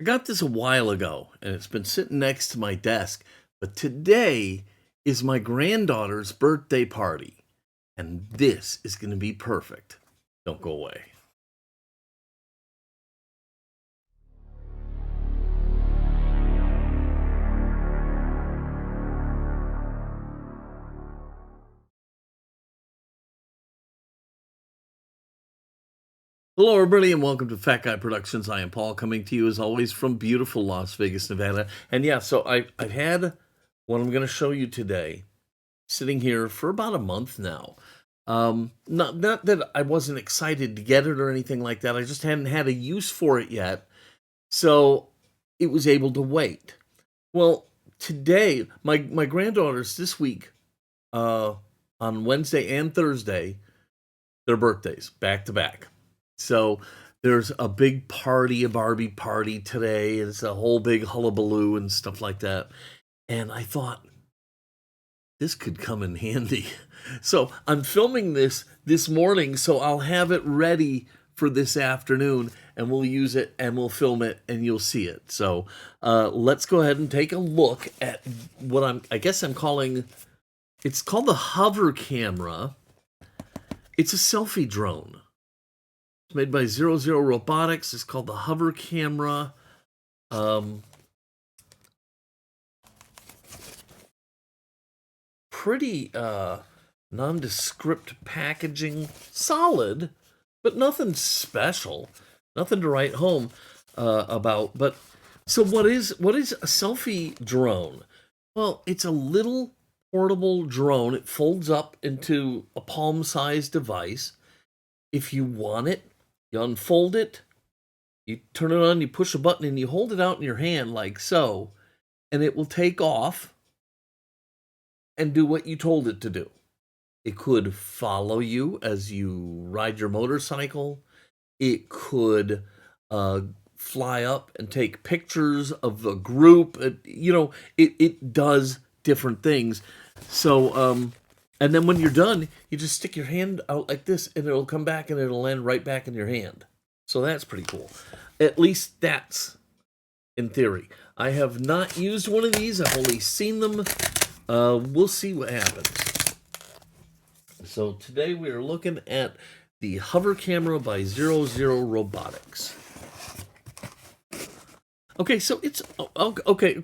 I got this a while ago, and it's been sitting next to my desk. But today is my granddaughter's birthday party, and this is going to be perfect. Don't go away. Hello, everybody, and welcome to Fat Guy Productions. I am Paul, coming to you as always from beautiful Las Vegas, Nevada. And yeah, so I've had what I'm going to show you today sitting here for about a month now. Not that I wasn't excited to get it or anything like that. I just hadn't had a use for it yet, so it was able to wait. Well, today my granddaughters this week, on Wednesday and Thursday, their birthdays back to back. So there's a big party, a Barbie party today. It's a whole big hullabaloo and stuff like that. And I thought, this could come in handy. So I'm filming this morning, so I'll have it ready for this afternoon, and we'll use it and we'll film it and you'll see it. So let's go ahead and take a look at what I guess I'm calling, it's called the hover camera. It's a selfie drone. It's made by 00 Robotics. It's called the hover camera. Pretty nondescript packaging, solid, but nothing special, nothing to write home about. But so what is a selfie drone? Well, it's a little portable drone. It folds up into a palm-sized device. If you want it, you unfold it, you turn it on, you push a button, and you hold it out in your hand like so, and it will take off and do what you told it to do. It could follow you as you ride your motorcycle. It could fly up and take pictures of the group. It does different things. So, and then when you're done, you just stick your hand out like this, and it'll come back and it'll land right back in your hand. So that's pretty cool. At least that's in theory. I have not used one of these. I've only seen them. We'll see what happens. So today we are looking at the hover camera by 00 Robotics. Okay, so it's okay.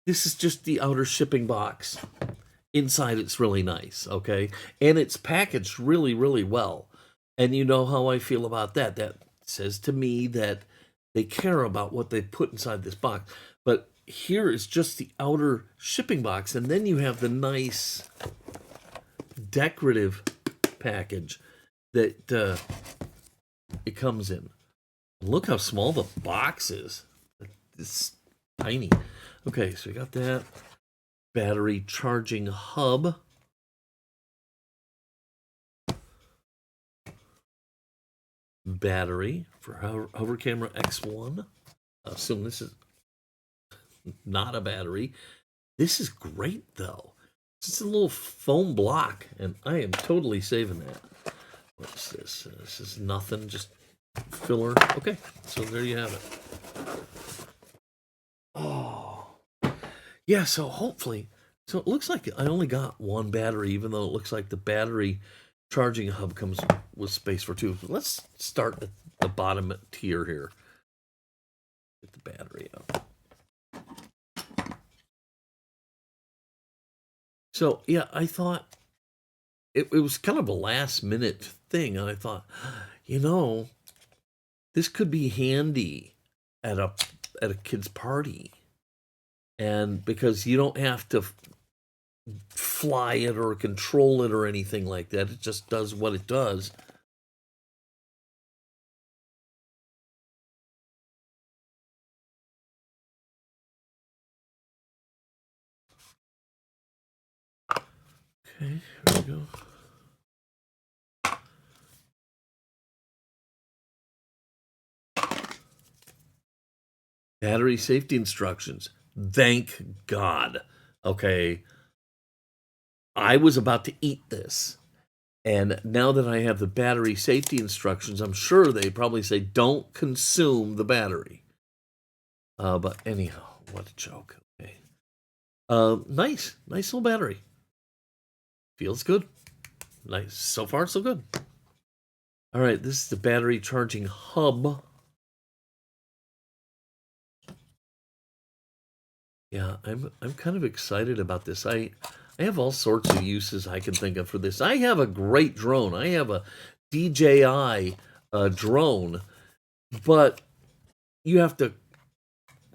This is just the outer shipping box. Inside it's really nice, okay? And it's packaged really, really well. And you know how I feel about that. That says to me that they care about what they put inside this box. But here is just the outer shipping box, and then you have the nice decorative package that it comes in. Look how small the box is. It's tiny. Okay, so we got that. Battery charging hub. Battery for hover camera X1. I assume this is not a battery. This is great, though. It's a little foam block, and I am totally saving that. What's this? This is nothing, just filler. Okay, so there you have it. Oh, yeah, so hopefully, so it looks like I only got one battery, even though it looks like the battery charging hub comes with space for two. Let's start at the bottom tier here. Get the battery out. So, yeah, I thought it was kind of a last minute thing. And I thought, this could be handy at a kid's party. And because you don't have to fly it or control it or anything like that. It just does what it does. Okay, here we go. Battery safety instructions. Thank God. Okay. I was about to eat this. And now that I have the battery safety instructions, I'm sure they probably say don't consume the battery. But anyhow, what a joke. Okay. Nice little battery. Feels good. Nice. So far, so good. All right, this is the battery charging hub. Yeah, I'm kind of excited about this. I have all sorts of uses I can think of for this. I have a great drone. I have a DJI drone, but you have to,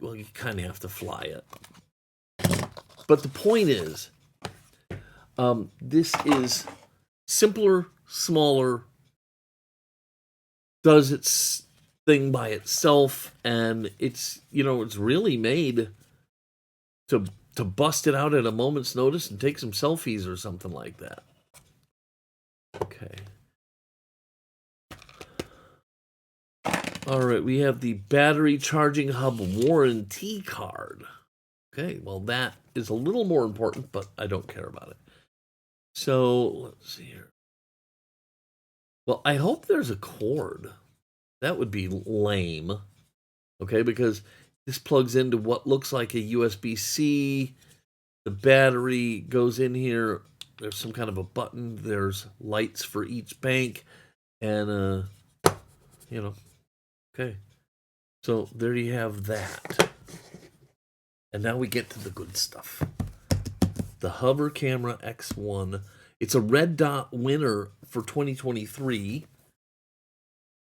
well, you kind of have to fly it. But the point is, this is simpler, smaller, does its thing by itself, and it's really made to bust it out at a moment's notice and take some selfies or something like that. Okay. All right, we have the battery charging hub warranty card. Okay, well, that is a little more important, but I don't care about it. So, let's see here. Well, I hope there's a cord. That would be lame. Okay, because this plugs into what looks like a USB-C. The battery goes in here. There's some kind of a button. There's lights for each bank. And, okay. So there you have that. And now we get to the good stuff. The Hover Camera X1. It's a red dot winner for 2023.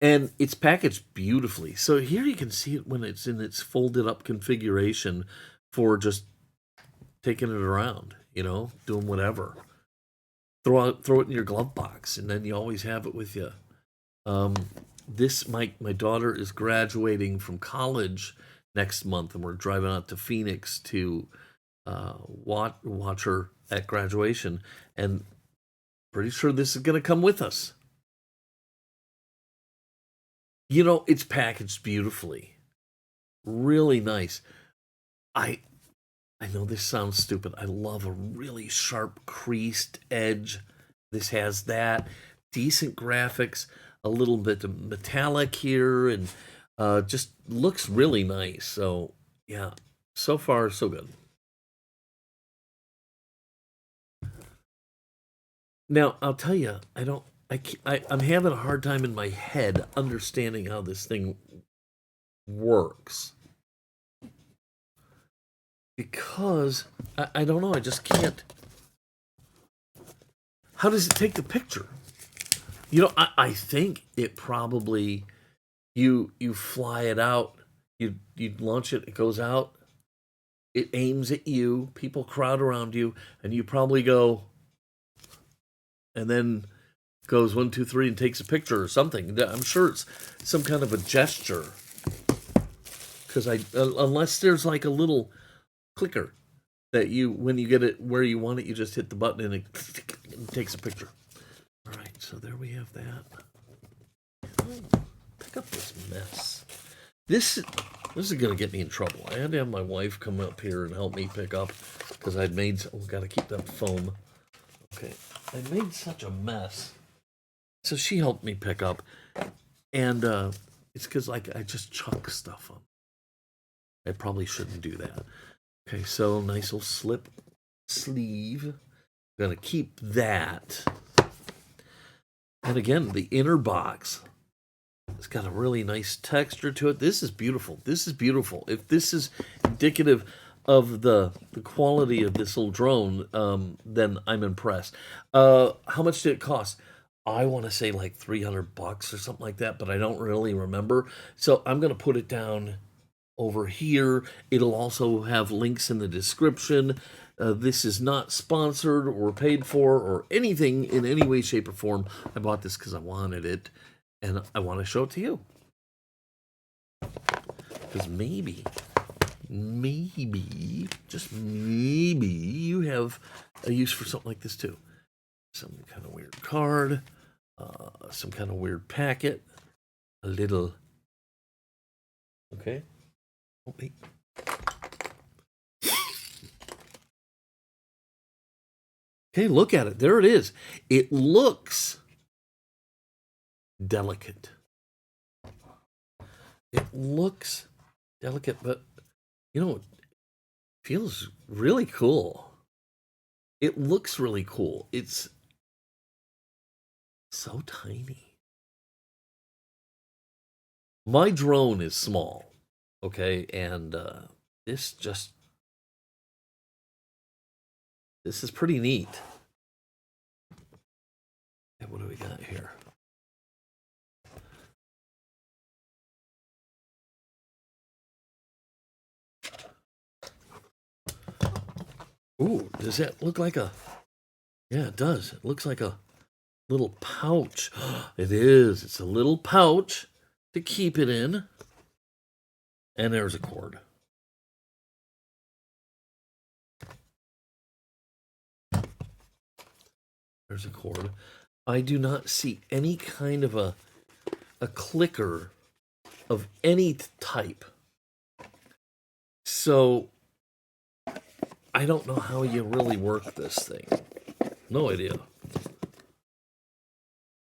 And it's packaged beautifully. So here you can see it when it's in its folded up configuration for just taking it around, doing whatever. Throw it in your glove box, and then you always have it with you. My daughter is graduating from college next month, and we're driving out to Phoenix to watch her at graduation, and pretty sure this is going to come with us. It's packaged beautifully. Really nice. I know this sounds stupid. I love a really sharp creased edge. This has that. Decent graphics. A little bit of metallic here. And just looks really nice. So, yeah. So far, so good. Now, I'll tell you, I'm having a hard time in my head understanding how this thing works. Because, I don't know, I just can't. How does it take the picture? I think it probably, you fly it out, you launch it, it goes out, it aims at you, people crowd around you, and you probably go, and then goes 1, 2, 3 and takes a picture or something. I'm sure it's some kind of a gesture. Because unless there's like a little clicker that when you get it where you want it, you just hit the button and it takes a picture. All right, so there we have that. Pick up this mess. This is going to get me in trouble. I had to have my wife come up here and help me pick up because I'd made. Got to keep that foam. Okay, I made such a mess. So she helped me pick up, and it's because I just chuck stuff on. I probably shouldn't do that. Okay, so nice little slip sleeve. I'm gonna keep that. And again, the inner box. It's got a really nice texture to it. This is beautiful. This is beautiful. If this is indicative of the quality of this little drone, then I'm impressed. How much did it cost? I want to say like $300 or something like that, but I don't really remember. So I'm going to put it down over here. It'll also have links in the description. This is not sponsored or paid for or anything in any way, shape, or form. I bought this because I wanted it, and I want to show it to you. Because maybe, just maybe, you have a use for something like this too. Some kind of weird card, some kind of weird packet, a little. Okay. Oh, wait. Okay, look at it. There it is. It looks delicate. It looks delicate, but you know, it feels really cool. It looks really cool. It's so tiny. My drone is small, okay, and this is pretty neat. And what do we got here? Ooh, does that look like a... Yeah, it does. It looks like a little pouch. It is. It's a little pouch to keep it in. And there's a cord. There's a cord. I do not see any kind of a clicker of any type. So I don't know how you really work this thing. No idea.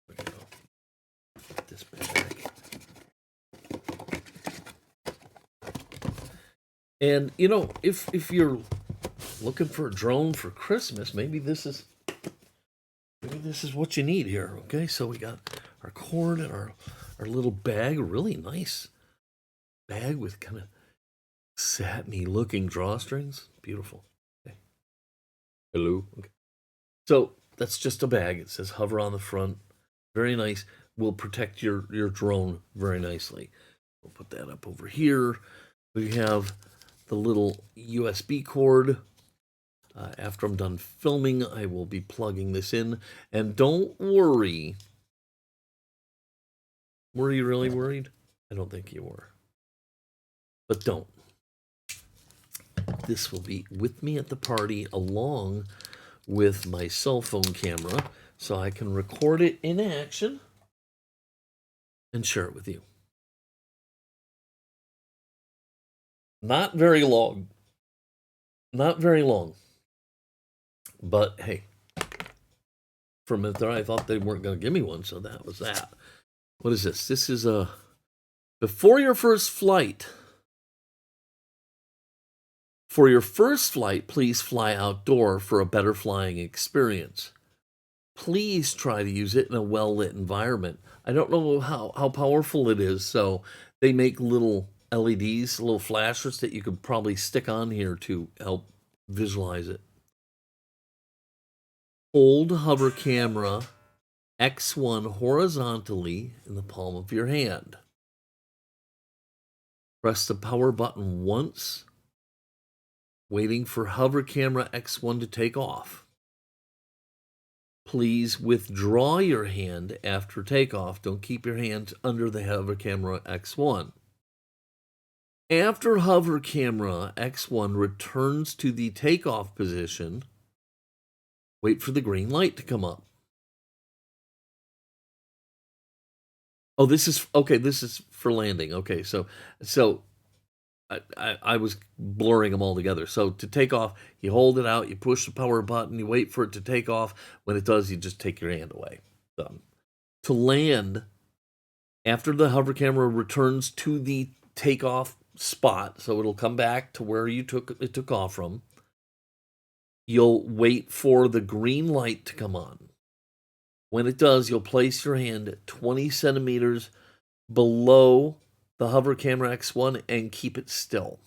Put this back. And you know, if you're looking for a drone for Christmas, maybe this is what you need here. Okay, so we got our cord and our little bag, a really nice bag with kind of satiny looking drawstrings. Beautiful. Okay. Hello. Okay. So that's just a bag. It says hover on the front. Very nice. Will protect your drone very nicely. We'll put that up over here. We have the little USB cord. After I'm done filming, I will be plugging this in. And don't worry. Were you really worried? I don't think you were. But don't. This will be with me at the party along with my cell phone camera, so I can record it in action and share it with you. Not very long. Not very long. But hey, for a minute there, I thought they weren't going to give me one, so that was that. What is this? This is before your first flight. For your first flight, please fly outdoor for a better flying experience. Please try to use it in a well-lit environment. I don't know how powerful it is, so they make little LEDs, little flashers that you could probably stick on here to help visualize it. Hold hover camera X1 horizontally in the palm of your hand. Press the power button once, waiting for hover camera X1 to take off. Please withdraw your hand after takeoff. Don't keep your hand under the hover camera X1. After hover camera X1 returns to the takeoff position, wait for the green light to come up. Oh, this is okay. This is for landing. Okay, so I was blurring them all together. So to take off, you hold it out, you push the power button, you wait for it to take off. When it does, you just take your hand away. Done. To land, after the hover camera returns to the takeoff spot, so it'll come back to where it took off from, you'll wait for the green light to come on. When it does, you'll place your hand 20 centimeters below the hover camera X1 and keep it still.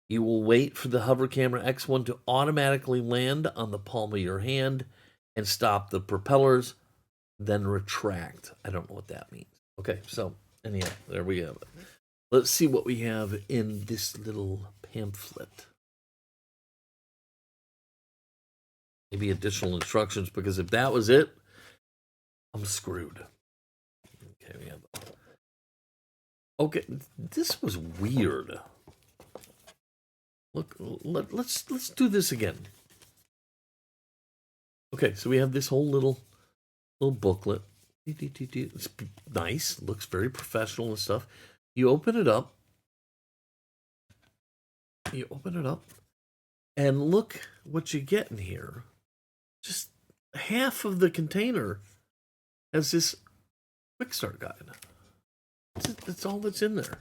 You will wait for the hover camera X1 to automatically land on the palm of your hand and stop the propellers, then retract. I don't know what that means. Okay, so anyhow, there we have it. Let's see what we have in this little pamphlet. Maybe additional instructions, because if that was it, I'm screwed. Okay, we have. Okay, this was weird. Look, let's do this again. Okay, so we have this whole little booklet. It's nice, looks very professional and stuff. You open it up. And look what you get in here. just half of the container has this quick start guide. That's all that's in there.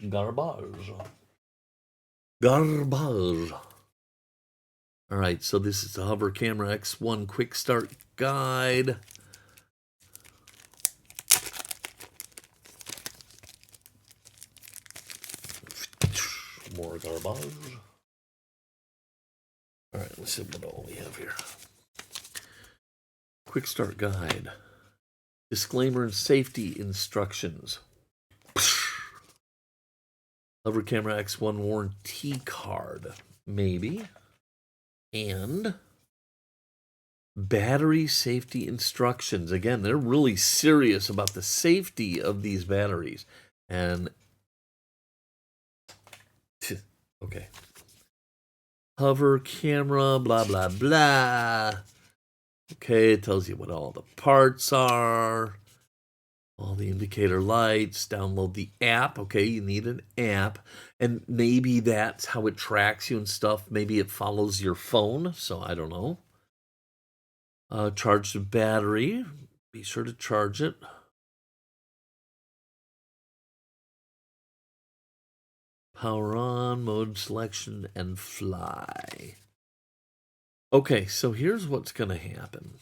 Garbage. Garbage. All right, so this is the Hover Camera X1 Quick Start Guide. More garbage. All right, let's see what all we have here. Quick Start Guide. Disclaimer and safety instructions. Hover Camera X1 warranty card, maybe. And battery safety instructions. Again, they're really serious about the safety of these batteries. And okay. Hover camera, blah, blah, blah. Okay, it tells you what all the parts are. All the indicator lights. Download the app. Okay, you need an app. And maybe that's how it tracks you and stuff. Maybe it follows your phone. So I don't know. Charge the battery. Be sure to charge it. Power on, mode selection, and fly. Okay, so here's what's going to happen.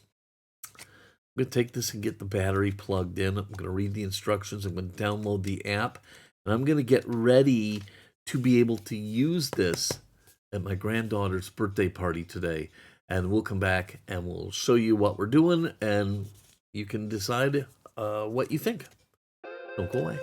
I'm going to take this and get the battery plugged in. I'm going to read the instructions. I'm going to download the app. And I'm going to get ready to be able to use this at my granddaughter's birthday party today. And we'll come back and we'll show you what we're doing. And you can decide what you think. Don't go away.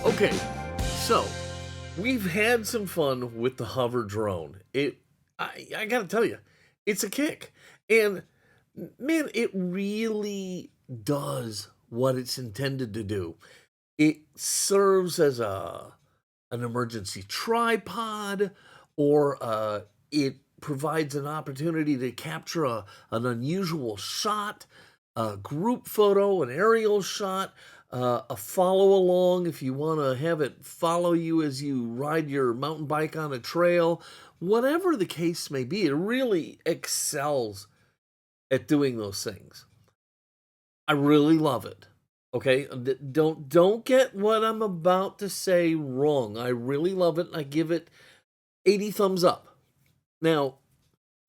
Okay, so we've had some fun with the hover drone. I gotta tell you, it's a kick, and man, it really does what it's intended to do. It serves as an emergency tripod, or it provides an opportunity to capture an unusual shot, a group photo, an aerial shot, a follow along if you want to have it follow you as you ride your mountain bike on a trail. Whatever the case may be, it really excels at doing those things. I really love it. Okay, don't get what I'm about to say wrong. I really love it. I give it 80 thumbs up. Now,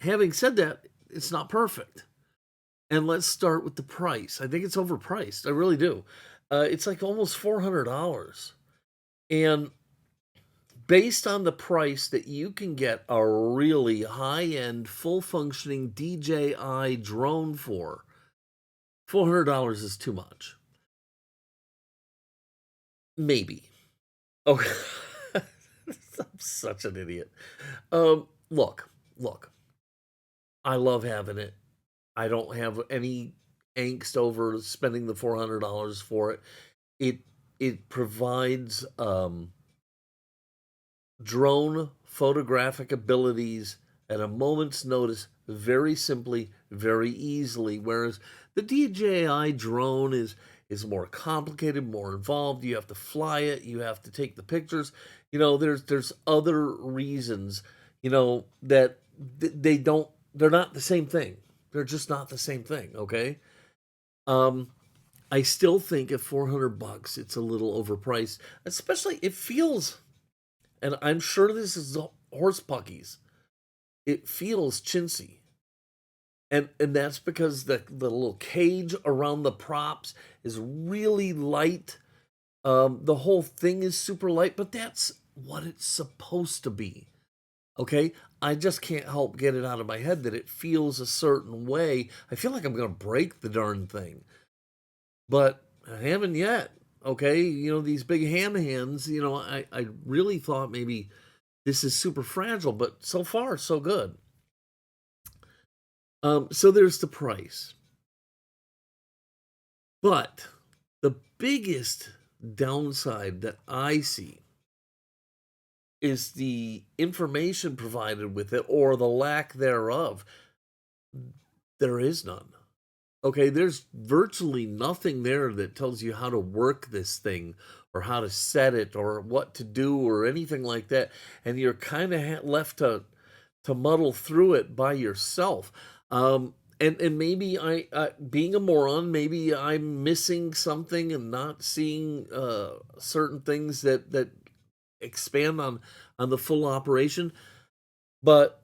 having said that, it's not perfect. And let's start with the price. I think it's overpriced. I really do. It's like almost $400. And based on the price that you can get a really high-end, full-functioning DJI drone for, $400 is too much. Maybe. Okay. I'm such an idiot. Look. I love having it. I don't have any angst over spending the $400 for it. It it provides drone photographic abilities at a moment's notice, very simply, very easily. Whereas the DJI drone is more complicated, more involved. You have to fly it, you have to take the pictures. There's other reasons, that they're not the same thing. They're just not the same thing, okay? Um, I still think at $400 it's a little overpriced, especially it feels, and I'm sure this is horse puckies. It feels chintzy. And that's because the little cage around the props is really light. The whole thing is super light, but that's what it's supposed to be. Okay? I just can't help get it out of my head that it feels a certain way. I feel like I'm going to break the darn thing, but I haven't yet. Okay? These big ham hands, I really thought maybe this is super fragile, but so far, so good. So there's the price. But the biggest downside that I see is the information provided with it, or the lack thereof. There is none. Okay, there's virtually nothing there that tells you how to work this thing, or how to set it, or what to do, or anything like that. And you're kind of left to muddle through it by yourself. And maybe being a moron, maybe I'm missing something and not seeing certain things that expand on the full operation. But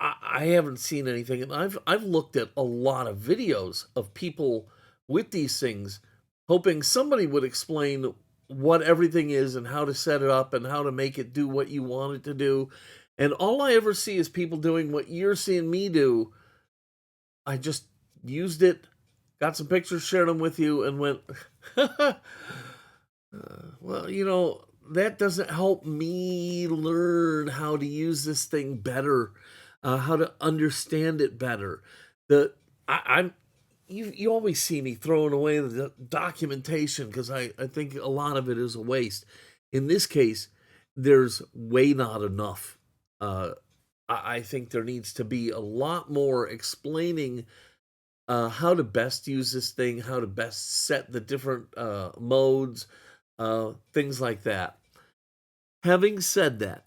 I haven't seen anything, and I've looked at a lot of videos of people with these things, hoping somebody would explain what everything is and how to set it up and how to make it do what you want it to do. And all I ever see is people doing what you're seeing me do. I just used it, got some pictures, shared them with you, and went, well, that doesn't help me learn how to use this thing better, how to understand it better. The I'm you always see me throwing away the documentation because I think a lot of it is a waste. In this case, there's way not enough. I think there needs to be a lot more explaining how to best use this thing, how to best set the different modes, things like that. Having said that,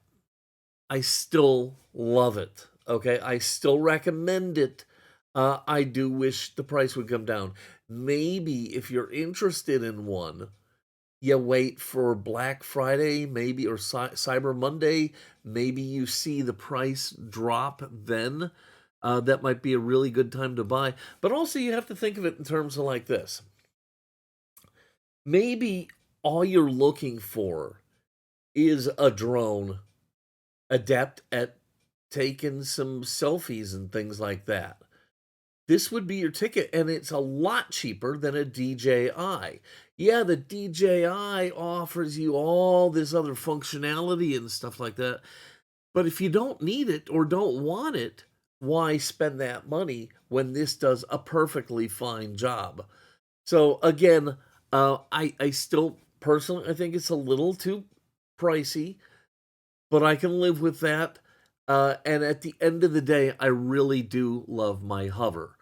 I still love it. Okay, I still recommend it. I do wish the price would come down. Maybe if you're interested in one, you wait for Black Friday, maybe, or Cyber Monday. Maybe you see the price drop then. That might be a really good time to buy. But also, you have to think of it in terms of like this. Maybe all you're looking for is a drone adept at taking some selfies and things like that. this would be your ticket, and it's a lot cheaper than a DJI. Yeah, the DJI offers you all this other functionality and stuff like that, but if you don't need it or don't want it, why spend that money when this does a perfectly fine job? So again, I still personally I think it's a little too pricey, but I can live with that. And at the end of the day, I really do love my hover.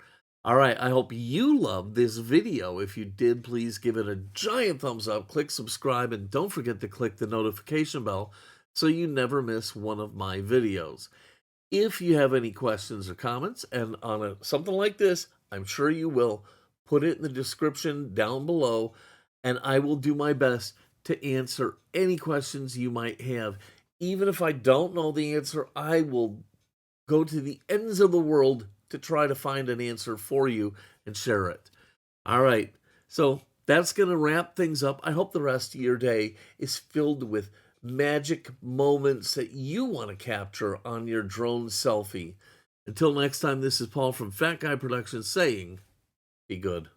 All right, I hope you loved this video. If you did, please give it a giant thumbs up, click subscribe, and don't forget to click the notification bell so you never miss one of my videos. If you have any questions or comments, and on something like this, I'm sure you will, put it in the description down below, and I will do my best to answer any questions you might have. Even if I don't know the answer, I will go to the ends of the world to try to find an answer for you and share it. All right, so that's going to wrap things up. I hope the rest of your day is filled with magic moments that you want to capture on your drone selfie. Until next time, this is Paul from Fat Guy Productions saying, be good.